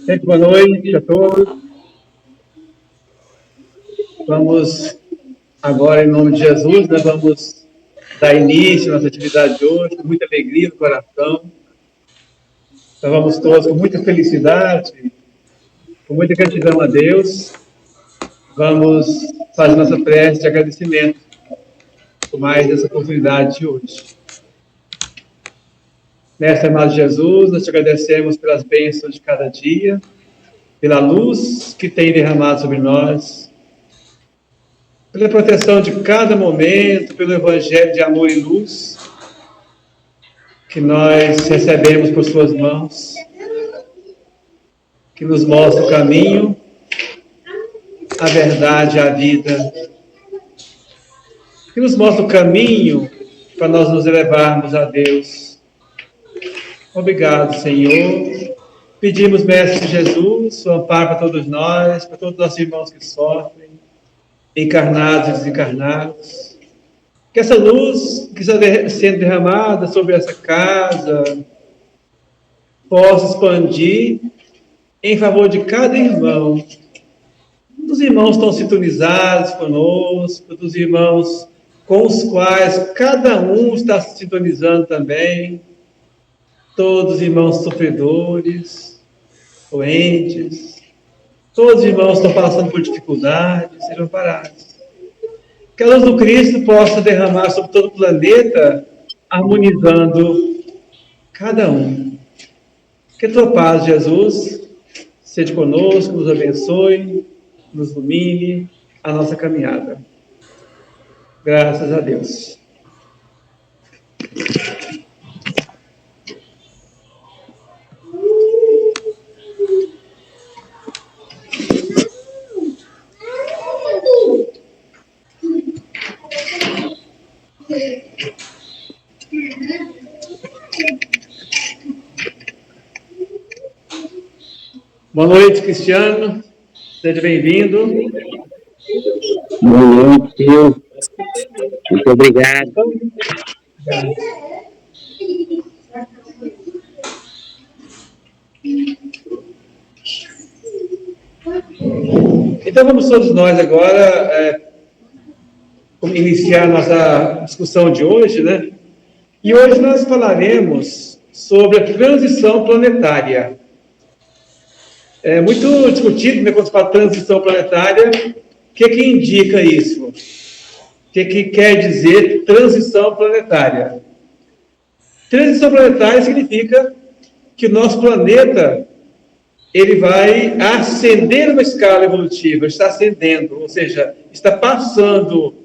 Gente, boa noite a todos. Vamos agora, em nome de Jesus, nós vamos dar início à nossa atividade de hoje, com muita alegria no coração. Nós vamos todos com muita felicidade, com muita gratidão a Deus. Vamos fazer nossa prece de agradecimento por mais essa oportunidade de hoje. Mestre amado Jesus, nós te agradecemos pelas bênçãos de cada dia, pela luz que tem derramado sobre nós, pela proteção de cada momento, pelo evangelho de amor e luz que nós recebemos por suas mãos, que nos mostra o caminho, a verdade, a vida, que nos mostra o caminho para nós nos elevarmos a Deus. Obrigado, Senhor. Pedimos, Mestre Jesus, o amparo para todos nós, para todos os nossos irmãos que sofrem, encarnados e desencarnados. Que essa luz que está sendo derramada sobre essa casa possa expandir em favor de cada irmão. Dos irmãos estão sintonizados conosco, dos irmãos com os quais cada um está se sintonizando também. Todos os irmãos sofredores, doentes, todos os irmãos estão passando por dificuldades, sejam parados. Que a luz do Cristo possa derramar sobre todo o planeta, harmonizando cada um. Que a tua paz, Jesus, seja conosco, nos abençoe, nos ilumine a nossa caminhada. Graças a Deus. Boa noite, Cristiano. Seja bem-vindo. Boa noite, tio. Muito obrigado. Então vamos todos nós agora iniciar a nossa discussão de hoje, né? E hoje nós falaremos sobre a transição planetária. É muito discutido, né, quando se fala transição planetária, o que indica isso? O que quer dizer transição planetária? Transição planetária significa que o nosso planeta ele vai ascender uma escala evolutiva, está ascendendo, ou seja, está passando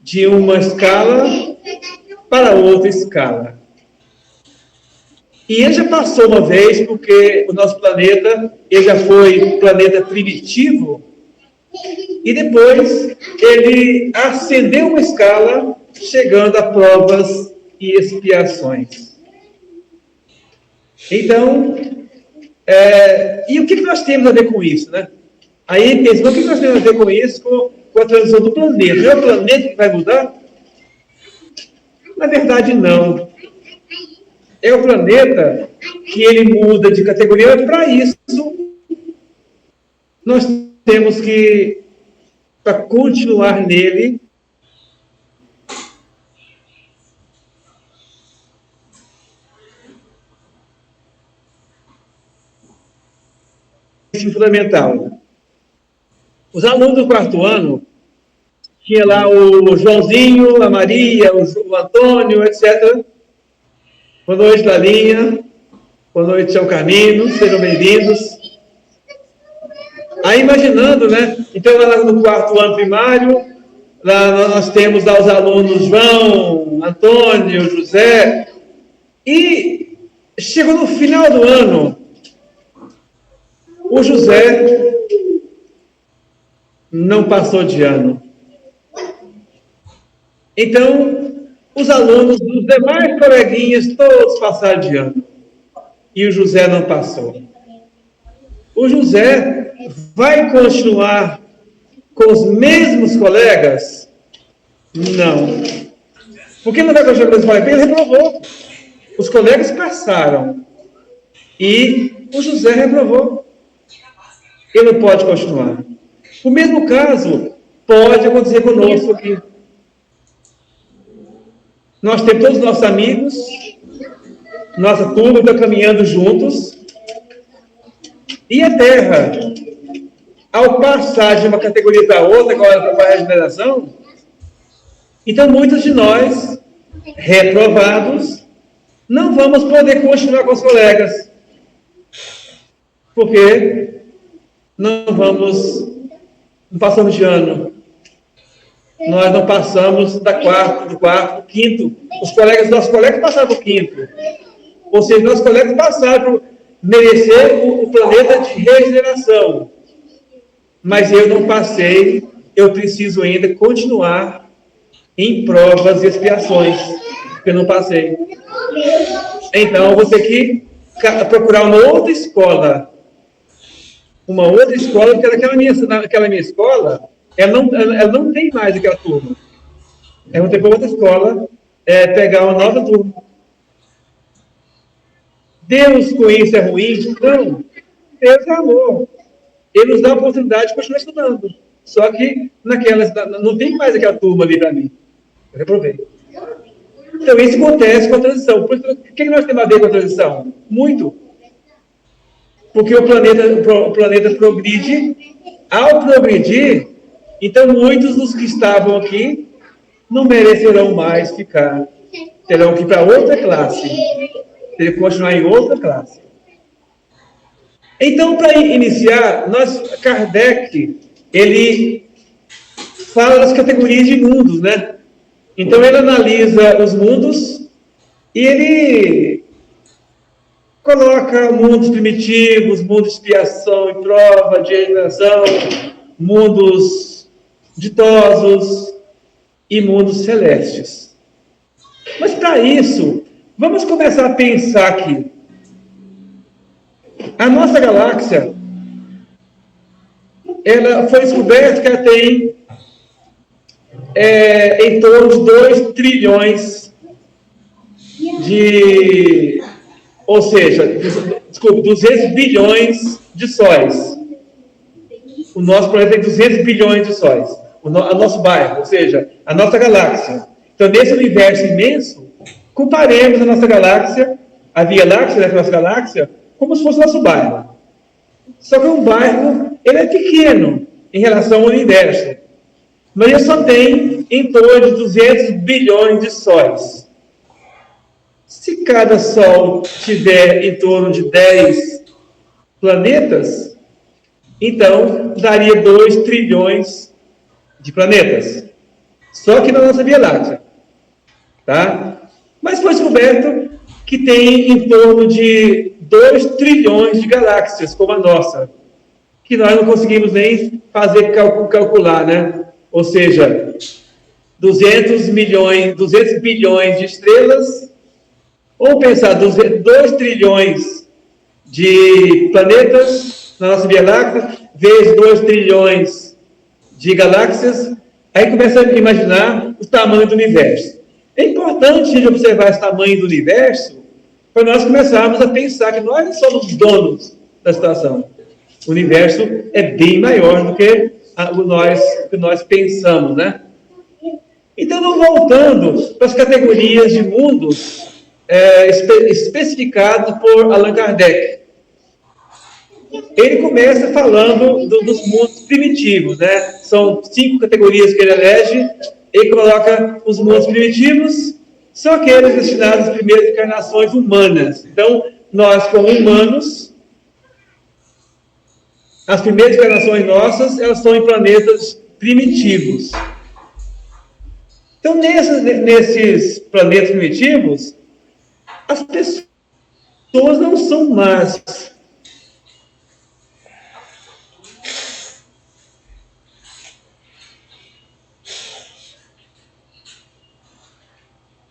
de uma escala para outra escala. E ele já passou uma vez, porque o nosso planeta, ele já foi planeta primitivo, e depois ele ascendeu uma escala, chegando a provas e expiações. Então, e o que nós temos a ver com isso, né? Aí pensa, o que nós temos a ver com isso, com a transição do planeta? Não é o planeta que vai mudar? Na verdade, não. É o planeta que ele muda de categoria. Para isso, nós temos que, para continuar nele, fundamental. Os alunos do quarto ano, tinha lá o Joãozinho, a Maria, o Antônio, etc. Boa noite, Lalinha. Boa noite, São Carmino. Sejam bem-vindos. Aí, imaginando, né? Então, lá no quarto ano primário, lá nós temos lá os alunos João, Antônio, José. E chegou no final do ano, o José não passou de ano. Então, os alunos dos demais coleguinhas todos passaram de ano. E o José não passou. O José vai continuar com os mesmos colegas? Não. Por que não vai continuar com os colegas? Ele reprovou. Os colegas passaram. E o José reprovou. ele não pode continuar. O mesmo caso pode acontecer conosco aqui. Nós temos todos os nossos amigos, nossa turma está caminhando juntos, e a Terra, ao passar de uma categoria para outra, agora para a regeneração, então muitos de nós, reprovados, não vamos poder continuar com os colegas, porque não passamos de ano. Nós não passamos do quarto, do quinto. Nossos colegas passaram para o quinto. Ou seja, nossos colegas passaram para merecer o planeta de regeneração. Mas eu não passei, eu preciso ainda continuar em provas e expiações, porque eu não passei. Então, eu vou ter que procurar uma outra escola, porque naquela minha escola, ela não tem mais aquela turma. Eu vou ter para outra escola pegar uma nova turma. Deus com isso é ruim? Não. Deus é amor. Ele nos dá a oportunidade de continuar estudando. Só que não tem mais aquela turma ali para mim. Eu reprovei. Então, isso acontece com a transição. O que nós temos a ver com a transição? Muito. Porque o planeta progride. Ao progredir, então muitos dos que estavam aqui não merecerão mais ficar. Terão que ir para outra classe. Terão que continuar em outra classe. Então, para iniciar, Kardec, ele fala das categorias de mundos, né? Então, ele analisa os mundos e ele coloca mundos primitivos, mundos de expiação e prova, de regeneração, mundos ditosos e mundos celestes. Mas, para isso, vamos começar a pensar aqui. A nossa galáxia, ela foi descoberta que ela tem em torno de 2 trilhões ou seja, 200 bilhões de sóis. O nosso planeta tem 200 bilhões de sóis. O nosso bairro, ou seja, a nossa galáxia. Então, nesse universo imenso, comparemos a nossa galáxia, a Via Láctea, né, a nossa galáxia, como se fosse nosso bairro. Só que um bairro, ele é pequeno em relação ao universo. Mas ele só tem em torno de 200 bilhões de sóis. Se cada sol tiver em torno de 10 planetas, então daria 2 trilhões de planetas. Só que na nossa Via Láctea. Tá? Mas foi descoberto que tem em torno de 2 trilhões de galáxias, como a nossa, que nós não conseguimos nem calcular, né? Ou seja, 200 bilhões de estrelas, ou pensar 2 trilhões de planetas na nossa Via Láctea, vezes 2 trilhões de galáxias, aí começa a imaginar o tamanho do universo. É importante a gente observar esse tamanho do universo para nós começarmos a pensar que nós não somos os donos da situação. O universo é bem maior do que nós pensamos, né? Então, voltando para as categorias de mundos especificadas por Allan Kardec. Ele começa falando dos mundos primitivos, né? São 5 categorias que ele elege. Ele coloca os mundos primitivos, são aqueles destinados às primeiras encarnações humanas. Então, nós, como humanos, as primeiras encarnações nossas, elas são em planetas primitivos. Então, nesses planetas primitivos, as pessoas não são más.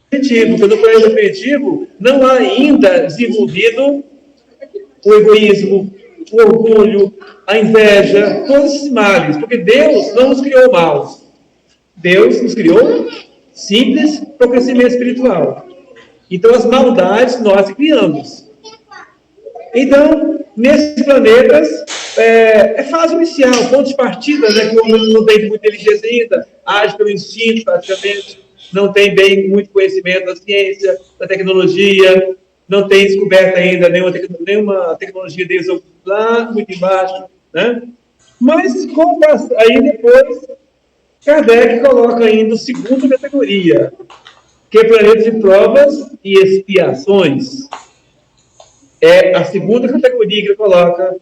Porque no planeta primitivo não há ainda desenvolvido o egoísmo, o orgulho, a inveja, todos esses males, porque Deus não nos criou maus. Deus nos criou simples para o crescimento espiritual. Então, as maldades nós criamos. Então, nesses planetas, é fase inicial, ponto de partida, né, que o homem não tem muita inteligência ainda, age pelo instinto praticamente, não tem bem muito conhecimento da ciência, da tecnologia, não tem descoberto ainda nenhuma tecnologia deles lá muito embaixo, né? Mas aí depois Kardec coloca ainda a segunda categoria, que é planeta de provas e expiações. É a segunda categoria que ele coloca,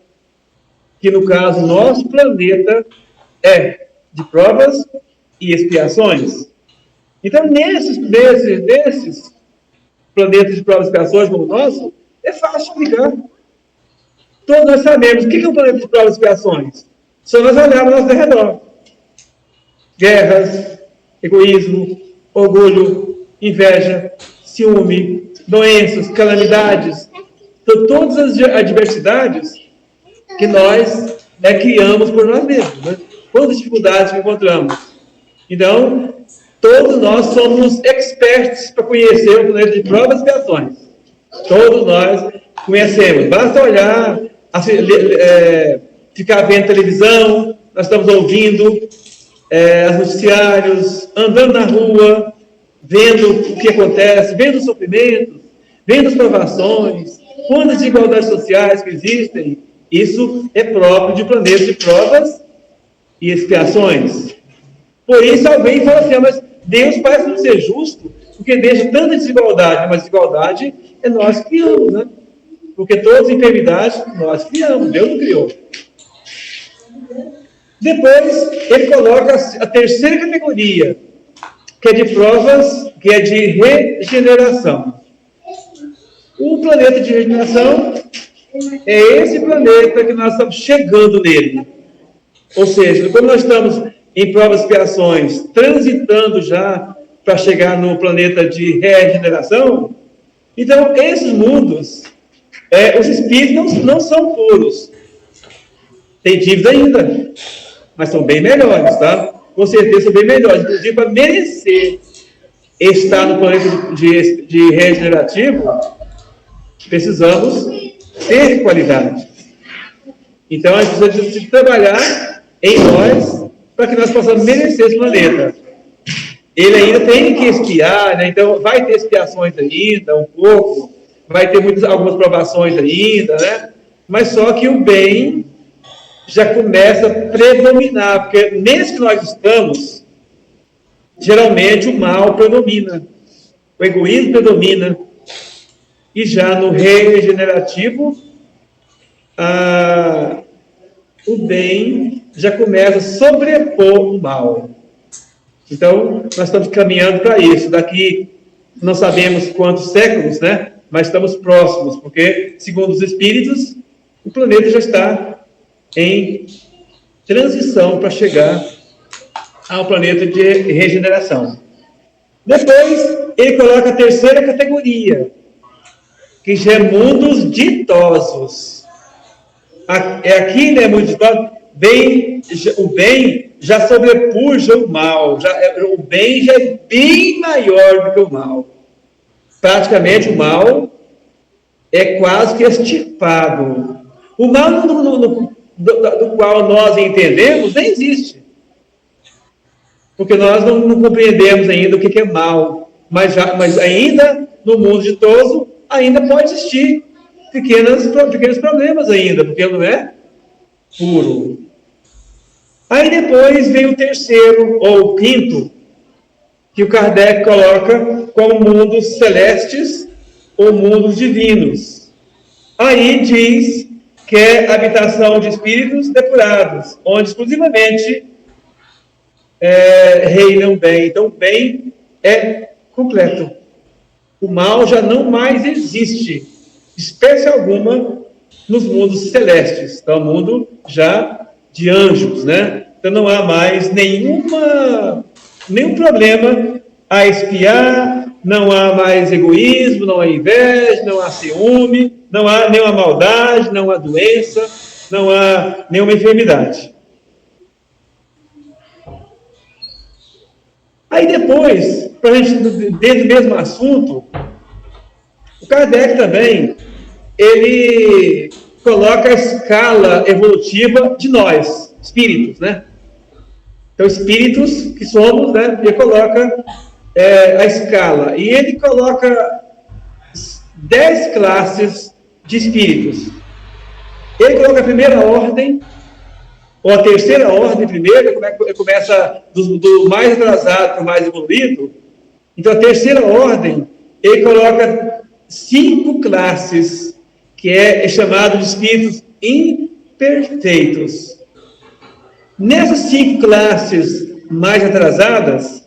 que no caso, nosso planeta é de provas e expiações. Então, nesses planetas de provas e expiações como o nosso, é fácil explicar. Todos nós sabemos o que é um planeta de provas e expiações. Só nós olharmos ao nosso redor. Guerras, egoísmo, orgulho, inveja, ciúme, doenças, calamidades. Então, todas as adversidades que nós criamos por nós mesmos, né? Todas as dificuldades que encontramos. Então, todos nós somos experts para conhecer o planeta de provas e expiações. Todos nós conhecemos. Basta olhar, ficar vendo televisão, nós estamos ouvindo os noticiários, andando na rua, vendo o que acontece, vendo os sofrimentos, vendo as provações, quantas desigualdades sociais que existem. Isso é próprio de planeta de provas e expiações. Por isso alguém fala assim, mas Deus parece não ser justo, porque deixa tanta desigualdade, mas desigualdade é nós que criamos, né? Porque todas as enfermidades nós criamos, Deus não criou. Depois, ele coloca a terceira categoria, que é de provas, que é de regeneração. O planeta de regeneração é esse planeta que nós estamos chegando nele. Ou seja, como nós estamos em provas e expiações, transitando já para chegar no planeta de regeneração, então esses mundos, os espíritos não são puros. Tem dívida ainda, mas são bem melhores, tá? Com certeza são bem melhores. Inclusive, para merecer estar no planeta de regenerativo, precisamos ter qualidade. Então, a gente precisa trabalhar em nós para que nós possamos merecer esse planeta. Ele ainda tem que expiar, né? Então vai ter expiações ainda, um pouco, vai ter algumas provações ainda, né? Mas só que o bem já começa a predominar, porque nesse que nós estamos, geralmente o mal predomina, o egoísmo predomina, e já no regenerativo, o bem já começa a sobrepor o mal. Então, nós estamos caminhando para isso. Daqui, não sabemos quantos séculos, né? Mas estamos próximos, porque, segundo os espíritos, o planeta já está em transição para chegar ao planeta de regeneração. Depois, ele coloca a terceira categoria, que já é mundos ditosos. Aqui, né, mundos ditosos, o bem já sobrepuja o mal, o bem já é bem maior do que o mal. Praticamente o mal é quase que extirpado. O mal do qual nós entendemos nem existe. Porque nós não compreendemos ainda o que é mal. Mas ainda no mundo ditoso, ainda pode existir pequenos problemas ainda, porque não é puro. Aí depois vem o terceiro, ou o quinto, que o Kardec coloca como mundos celestes ou mundos divinos. Aí diz que é habitação de espíritos depurados, onde exclusivamente reinam bem. Então o bem é completo. O mal já não mais existe, espécie alguma, nos mundos celestes. Então, o mundo já de anjos, né? Então, não há mais nenhum problema a expiar, não há mais egoísmo, não há inveja, não há ciúme, não há nenhuma maldade, não há doença, não há nenhuma enfermidade. Aí depois, para a gente, dentro do mesmo assunto, o Kardec também, ele coloca a escala evolutiva de nós, espíritos, né? Então, espíritos que somos, né? Ele coloca a escala. E ele coloca 10 classes de espíritos. Ele coloca a primeira ordem, ou a terceira ordem primeiro, ele começa do mais atrasado para o mais evoluído. Então, a terceira ordem, ele coloca 5 classes, que é chamado de espíritos imperfeitos. Nessas 5 classes mais atrasadas,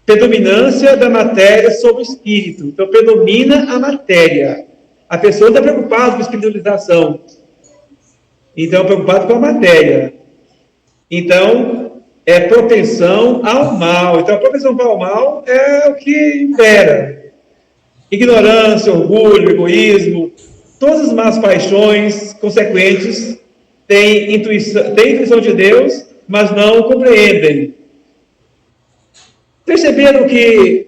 predominância da matéria sobre o espírito. Então, predomina a matéria. A pessoa não está preocupada com a espiritualização. Então, preocupado com a matéria. Então, é propensão ao mal. Então, a propensão ao mal é o que impera. Ignorância, orgulho, egoísmo, todas as más paixões consequentes têm intuição de Deus, mas não compreendem. Perceberam que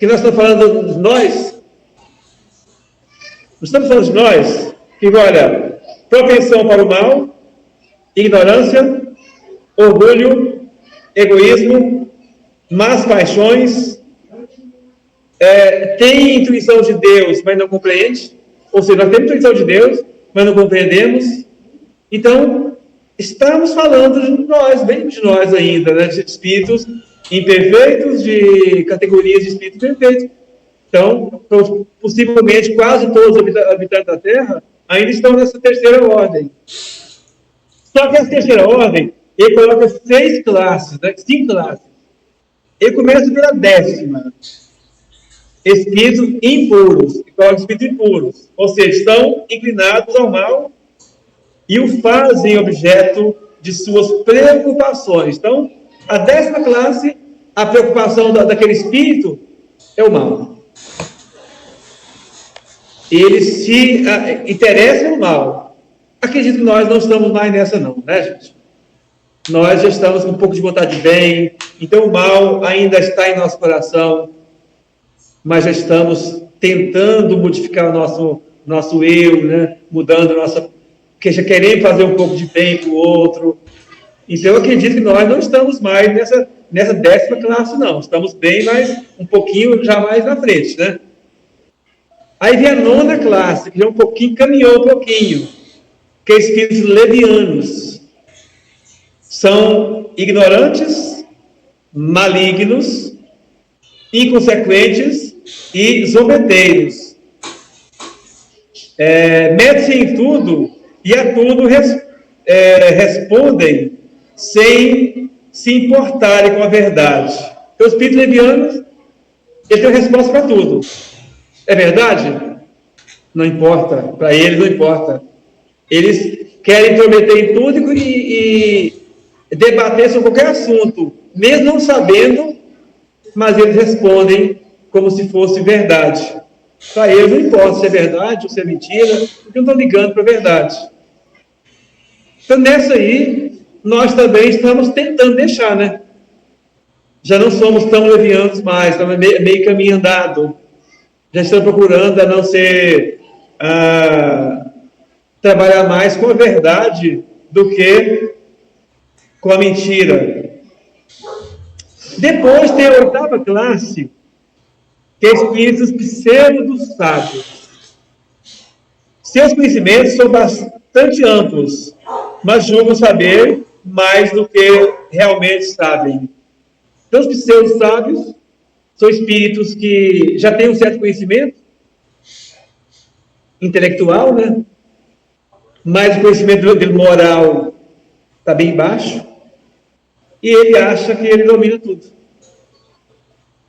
nós estamos falando de nós? Nós estamos falando de nós, que olha, propensão para o mal, ignorância, orgulho, egoísmo, más paixões, tem intuição de Deus, mas não compreende. Ou seja, nós temos intuição de Deus, mas não compreendemos. Então, estamos falando de nós, bem de nós ainda, né? De espíritos imperfeitos, de categorias de espíritos perfeitos. Então, possivelmente, quase todos os habitantes da Terra ainda estão nessa terceira ordem. Só que essa terceira ordem, ele coloca 6 classes, né? 5 classes. Ele começa pela 10ª. Espíritos impuros. Ele coloca espíritos impuros. Ou seja, estão inclinados ao mal e o fazem objeto de suas preocupações. Então, a 10ª classe, a preocupação daquele espírito é o mal. Ele se interessa no mal. Acredito que nós não estamos mais nessa não, né, gente? Nós já estamos com um pouco de vontade de bem, então o mal ainda está em nosso coração, mas já estamos tentando modificar o nosso eu, né? Mudando porque já queremos fazer um pouco de bem para o outro. Então, eu acredito que nós não estamos mais nessa 10ª classe, não. Estamos bem mais, um pouquinho já mais na frente, né? Aí vem a 9ª classe, que já caminhou um pouquinho, que é espíritos levianos. São ignorantes, malignos, inconsequentes e zombeteiros. Metem-se em tudo e a tudo respondem sem se importarem com a verdade. Então, os espíritos levianos, eles têm resposta para tudo. É verdade? Não importa. Para eles não importa. Eles querem prometer em tudo e debater sobre qualquer assunto, mesmo não sabendo, mas eles respondem como se fosse verdade. Para eles não importa se é verdade ou se é mentira, porque não estão ligando para a verdade. Então, nessa aí, nós também estamos tentando deixar, né? Já não somos tão levianos mais, estamos meio caminho andado. Já estamos procurando a não ser... trabalhar mais com a verdade do que com a mentira. Depois tem a 8ª classe, que é espíritos pseudo-sábios. Seus conhecimentos são bastante amplos, mas julgam saber mais do que realmente sabem. Então, os pseudo-sábios são espíritos que já têm um certo conhecimento intelectual, né? Mas o conhecimento dele moral está bem baixo, e ele acha que ele domina tudo.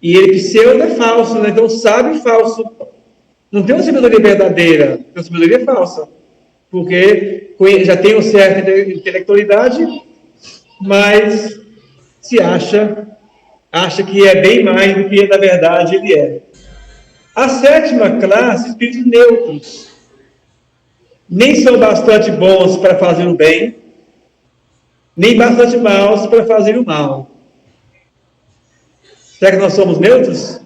E ele pseudo é falso, né? Então sábio e falso. Não tem uma sabedoria verdadeira, tem uma sabedoria falsa. Porque já tem uma certa intelectualidade, mas se acha que é bem mais do que na verdade ele é. A 7ª classe, espíritos neutros. Nem são bastante bons para fazer o bem, nem bastante maus para fazer o mal. Será que nós somos neutros?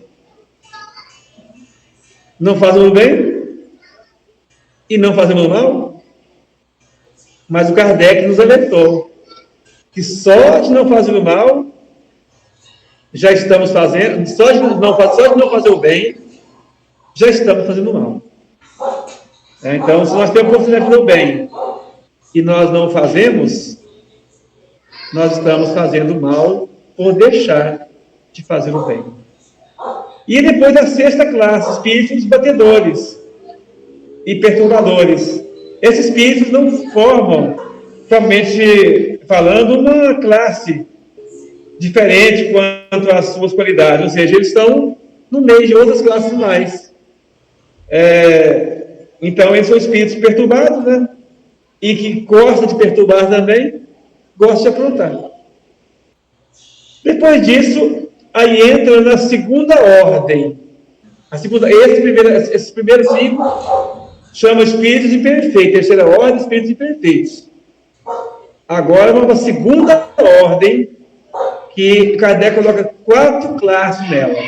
Não fazemos o bem e não fazemos o mal? Mas o Kardec nos alertou que só de não fazer o mal, já estamos fazendo, só de não fazer o bem, já estamos fazendo o mal. Então, se nós temos a oportunidade de fazer o bem e nós não fazemos, nós estamos fazendo o mal por deixar de fazer o bem. E depois a sexta classe, espíritos batedores e perturbadores. Esses espíritos não formam, somente falando, uma classe diferente quanto às suas qualidades, ou seja, eles estão no meio de outras classes mais. Então, eles são espíritos perturbados, né? E que gostam de perturbar também, gostam de aprontar. Depois disso, aí entra na segunda ordem. Esses primeiros 5 chamam espíritos imperfeitos. Terceira ordem, espíritos imperfeitos. Agora vamos para a segunda ordem, que Kardec coloca 4 classes nela.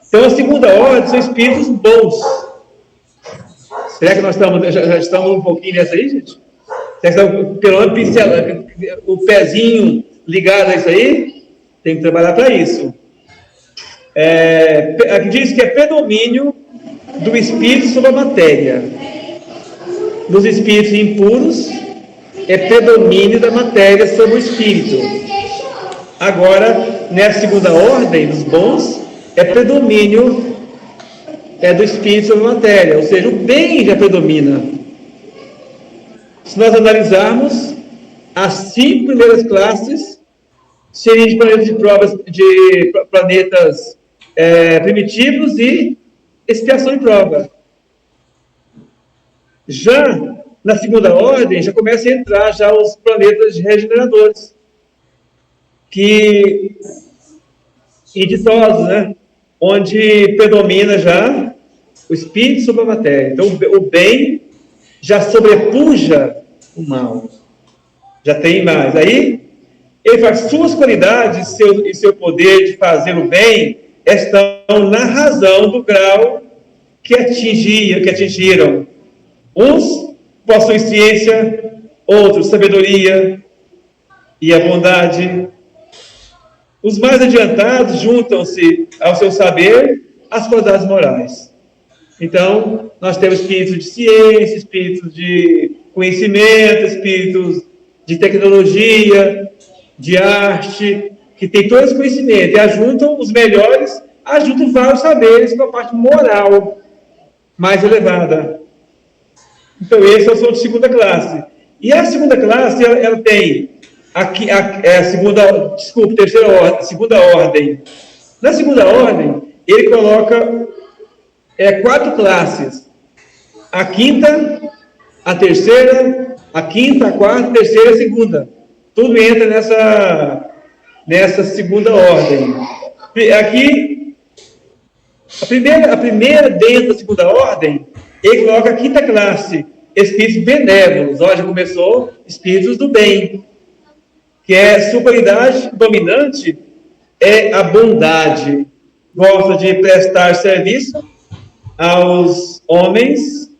Então, a segunda ordem são espíritos bons. Será que nós já estamos um pouquinho nessa aí, gente? Será que estamos, pelo menos, pincelando o pezinho ligado a isso aí? Tem que trabalhar para isso. Aqui diz que é predomínio do espírito sobre a matéria. Nos espíritos impuros, é predomínio da matéria sobre o espírito. Agora, nessa segunda ordem, dos bons, é predomínio do espírito sobre a matéria, ou seja, o bem já predomina. Se nós analisarmos, as 5 primeiras classes seriam de planetas primitivos e expiação e prova. Já na segunda ordem, já começa a entrar já os planetas regeneradores, que inditosos, né? Onde predomina já o espírito sobre a matéria. Então, o bem já sobrepuja o mal. Já tem mais. Aí, ele fala que suas qualidades e seu poder de fazer o bem estão na razão do grau que atingiram. Uns possuem ciência, outros sabedoria e a bondade. Os mais adiantados juntam-se ao seu saber as qualidades morais. Então, nós temos espíritos de ciência, espíritos de conhecimento, espíritos de tecnologia, de arte, que tem todo esse conhecimento, e ajuntam os melhores, ajuntam vários saberes com a parte moral mais elevada. Então, esses são de segunda classe. E a segunda classe, ela tem segunda ordem. Na segunda ordem, ele coloca 4 classes. A quinta, a terceira, a quinta, a quarta, a terceira e a segunda. Tudo entra nessa segunda ordem. Aqui, a primeira dentro da segunda ordem, ele coloca a quinta classe, espíritos benévolos. Ó, já começou, espíritos do bem. Que sua qualidade dominante é a bondade. Gosta de prestar serviço aos homens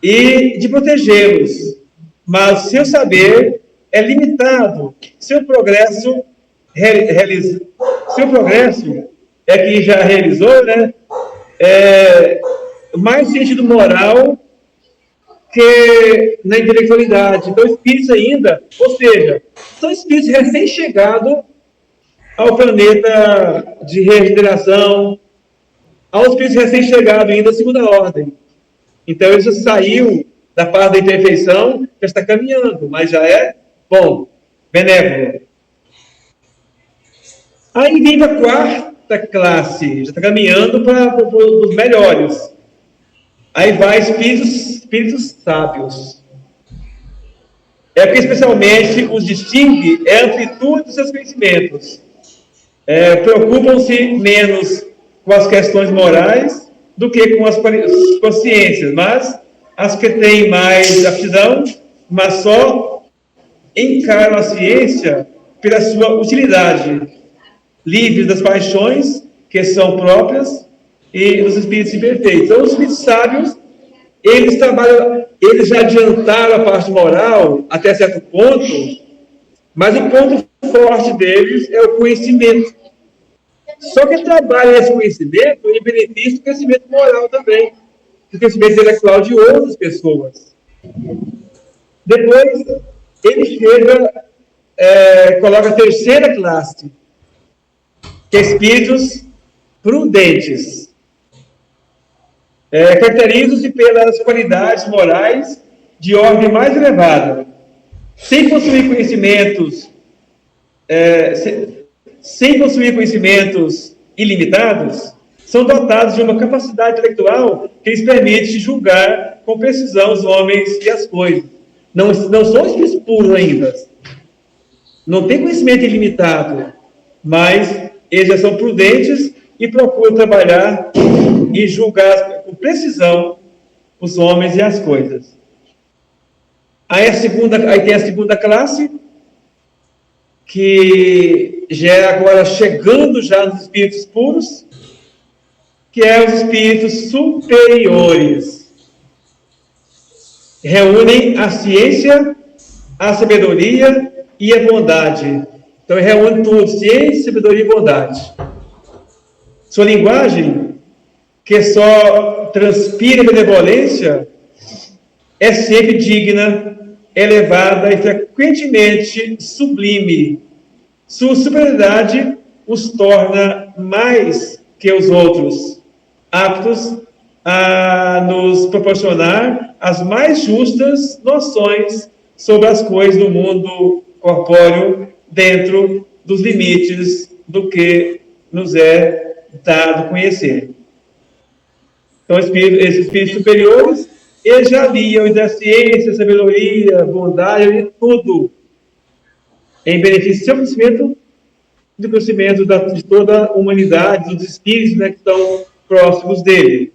e de protegê-los. Mas seu saber é limitado. Seu progresso é que já realizou, né? Mais sentido moral que na intelectualidade. Então, espíritos ainda, ou seja, são espíritos recém-chegados ao planeta de regeneração, aos espíritos recém-chegados ainda da segunda ordem. Então, ele já saiu da parte da imperfeição, já está caminhando, mas já é bom, benévolo. Aí vem para a quarta classe, já está caminhando para os melhores. Aí vai espíritos sábios. Porque especialmente os distingue a amplitude dos seus conhecimentos. Preocupam-se menos com as questões morais do que com as ciências, mas as que têm mais aptidão, mas só encaram a ciência pela sua utilidade, livres das paixões que são próprias e dos espíritos imperfeitos. Então, os espíritos sábios eles trabalham, eles já adiantaram a parte moral até certo ponto, mas o ponto forte deles é o conhecimento. Só que trabalha esse conhecimento em benefício do crescimento moral também, do crescimento intelectual de outras pessoas. Depois, ele chega, coloca a terceira classe, que é espíritos prudentes. Caracterizam-se pelas qualidades morais de ordem mais elevada, sem possuir conhecimentos, sem possuir conhecimentos ilimitados, são dotados de uma capacidade intelectual que lhes permite julgar com precisão os homens e as coisas. Não são espíritos puros ainda, não têm conhecimento ilimitado, mas eles já são prudentes e procuram trabalhar e julgar com precisão os homens e as coisas. Aí tem a segunda classe, que já é agora chegando já nos espíritos puros, que é os espíritos superiores. Reúnem a ciência, a sabedoria e a bondade. Então, reúne tudo, ciência, sabedoria e bondade. Sua linguagem, que só transpira benevolência, é sempre digna, elevada e frequentemente sublime. Sua superioridade os torna mais que os outros, aptos a nos proporcionar as mais justas noções sobre as coisas do mundo corpóreo, dentro dos limites do que nos é dado conhecer. Então, esses espíritos superiores, eles já liam da ciência, sabedoria, bondade, tudo em benefício do seu conhecimento, do conhecimento de toda a humanidade, dos espíritos, né, que estão próximos dele.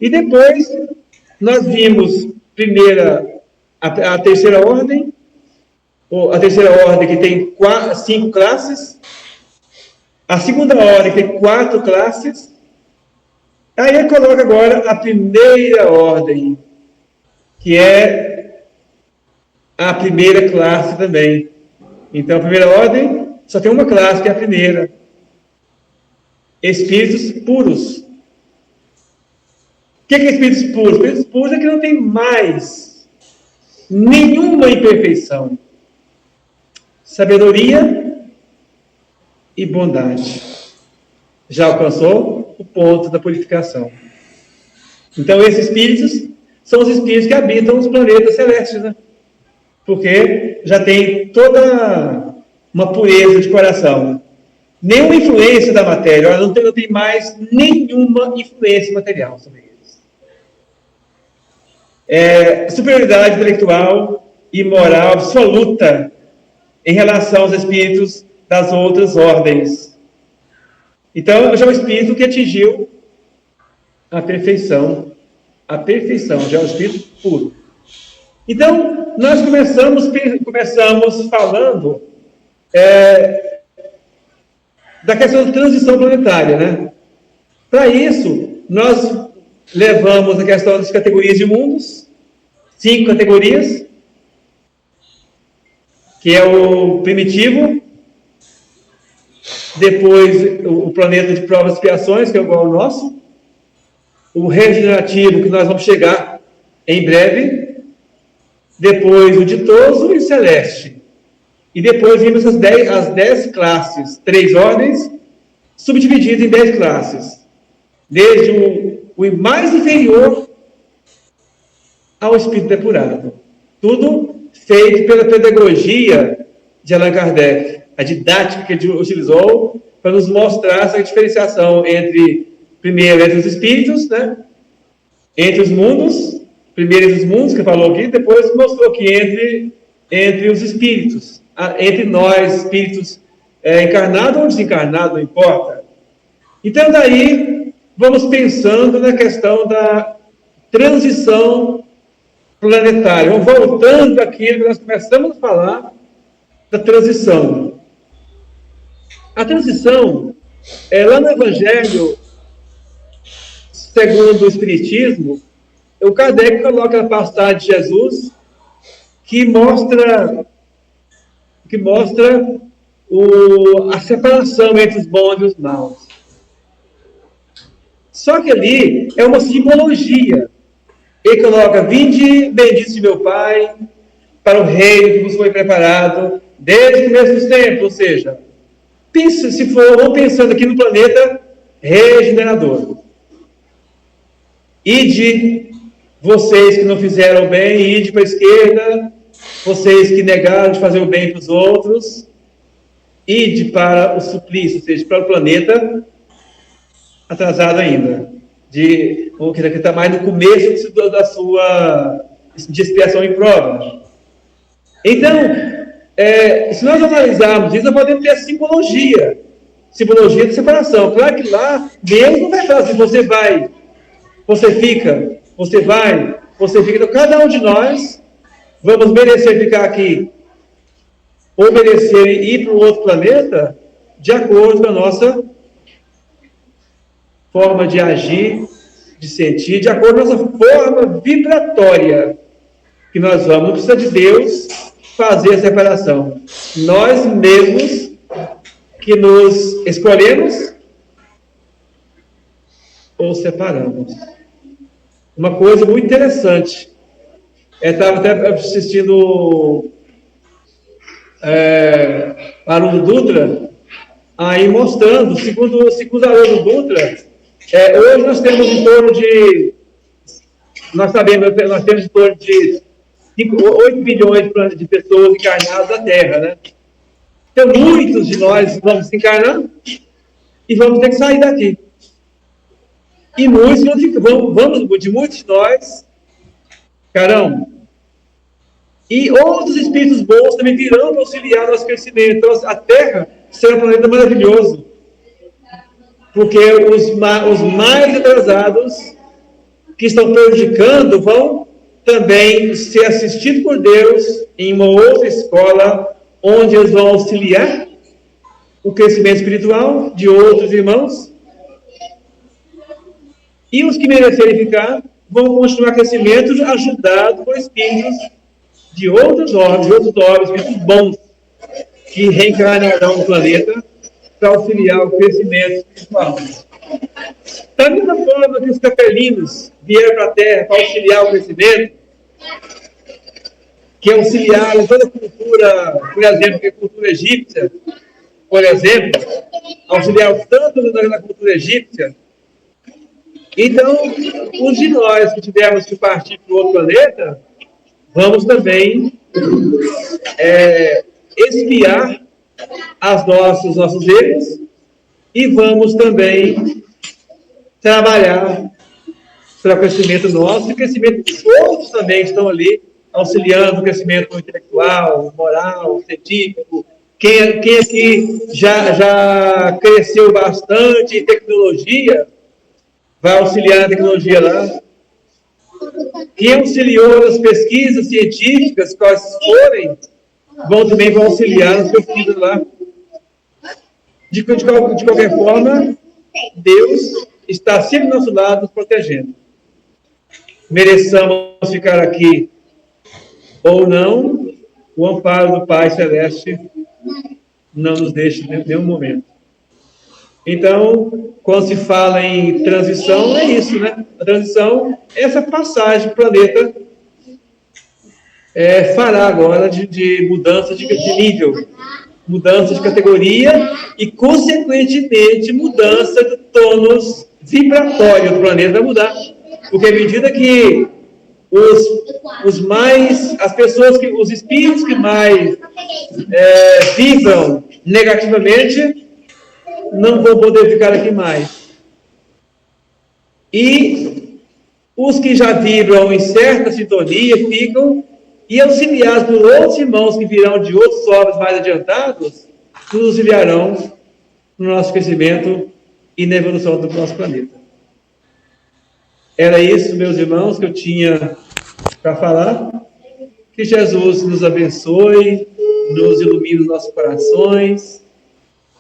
E depois, nós vimos a terceira ordem, que tem 5 classes, a segunda ordem, que tem 4 classes. Aí ele coloca agora a primeira ordem, que é a primeira classe também. Então, a primeira ordem só tem uma classe, que é a primeira. Espíritos puros. O que é espíritos puros? Espíritos puros é que não tem mais nenhuma imperfeição. Sabedoria e bondade. Já alcançou o ponto da purificação. Então, esses espíritos são os espíritos que habitam os planetas celestes, né? Porque já tem toda uma pureza de coração. Nenhuma influência da matéria, não tem mais nenhuma influência material sobre eles. Superioridade intelectual e moral absoluta em relação aos espíritos das outras ordens. Então, já é um espírito que atingiu a perfeição, já é um espírito puro. Então, nós começamos falando da questão da transição planetária, né? Para isso, nós levamos a questão das categorias de mundos, 5 categorias, que é o primitivo, depois o planeta de provas e expiações, que é igual ao nosso, o regenerativo, que nós vamos chegar em breve, depois o ditoso e o celeste. E depois vimos as 10 classes, 3 ordens, subdivididas em 10 classes. Desde o mais inferior ao espírito depurado. Tudo feito pela pedagogia de Allan Kardec, a didática que ele utilizou para nos mostrar essa diferenciação primeiro entre os espíritos, né? Entre os mundos, primeiro entre os mundos, que falou aqui, depois mostrou que entre os espíritos, entre nós, espíritos encarnados ou desencarnados, não importa. Então, daí, vamos pensando na questão da transição planetária. Vamos voltando àquilo que nós começamos a falar da transição. A transição, lá no Evangelho segundo o Espiritismo, o Kardec coloca a passagem de Jesus que mostra a separação entre os bons e os maus. Só que ali é uma simbologia. Ele coloca: vinde, benditos de meu Pai, para o reino que vos foi preparado desde o começo dos tempos. Ou seja, vamos pensando aqui no planeta regenerador. Ide, vocês que não fizeram o bem, ide para a esquerda, vocês que negaram de fazer o bem para os outros, ide para o suplício, ou seja, para o planeta atrasado ainda, que está mais no começo da sua de expiação e prova. Então, se nós analisarmos isso, nós podemos ter a simbologia de separação. Claro que lá, Deus não vai falar assim: você vai, você fica, você vai, você fica. Então, cada um de nós vamos merecer ficar aqui, ou merecer ir para um outro planeta, de acordo com a nossa forma de agir, de sentir, de acordo com a nossa forma vibratória que nós vamos. Não precisa de Deus fazer a separação. Nós mesmos que nos escolhemos ou separamos. Uma coisa muito interessante. Eu estava até assistindo Haroldo Dutra, aí mostrando, segundo Haroldo Dutra, hoje nós temos em torno de, nós temos em torno de 8 bilhões de pessoas encarnadas na Terra, né? Então, muitos de nós vamos se encarnar e vamos ter que sair daqui. E muitos de muitos de nós ficarão. E outros espíritos bons também virão para auxiliar no nosso crescimento. Então, a Terra será um planeta maravilhoso. Porque os mais atrasados, que estão prejudicando, vão também ser assistidos por Deus em uma outra escola, onde eles vão auxiliar o crescimento espiritual de outros irmãos. E os que merecerem ficar vão continuar crescimento ajudados por espíritos de outros ordens, espíritos bons, que reencarnarão no planeta para auxiliar o crescimento espiritual. Da mesma forma que os capelinos vieram para a Terra para auxiliar o crescimento, que auxiliaram toda a cultura, por exemplo, a cultura egípcia, por exemplo, auxiliaram tanto na cultura egípcia. Então, os de nós que tivermos que partir para o outro planeta, vamos também expiar os nossos erros e vamos também trabalhar para o crescimento nosso e o crescimento dos outros também que estão ali, auxiliando o crescimento intelectual, moral, científico. Quem aqui já cresceu bastante em tecnologia, vai auxiliar na tecnologia lá. Quem auxiliou nas pesquisas científicas, quais forem, também vão auxiliar nas pesquisas lá. De qualquer forma, Deus está sempre do nosso lado, nos protegendo. Mereçamos ficar aqui ou não, o amparo do Pai Celeste não nos deixa em nenhum momento. Então, quando se fala em transição, é isso, né? A transição é essa passagem que o planeta fará agora de mudança de nível, mudança de categoria e, consequentemente, mudança do tônus vibratório do planeta vai mudar. Porque à medida que os espíritos que mais vibram negativamente não vão poder ficar aqui mais. E os que já vibram em certa sintonia ficam, e auxiliados por outros irmãos que virão de outros orbes mais adiantados, nos auxiliarão no nosso crescimento e na evolução do nosso planeta. Era isso, meus irmãos, que eu tinha para falar. Que Jesus nos abençoe, nos ilumine os nossos corações,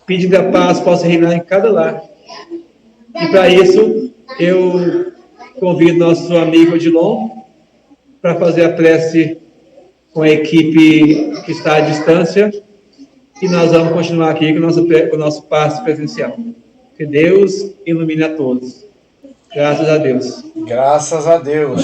pedindo que a paz possa reinar em cada lar. E para isso, eu convido nosso amigo Odilon para fazer a prece com a equipe que está à distância e nós vamos continuar aqui com o nosso passe presencial. Que Deus ilumine a todos. Graças a Deus. Graças a Deus.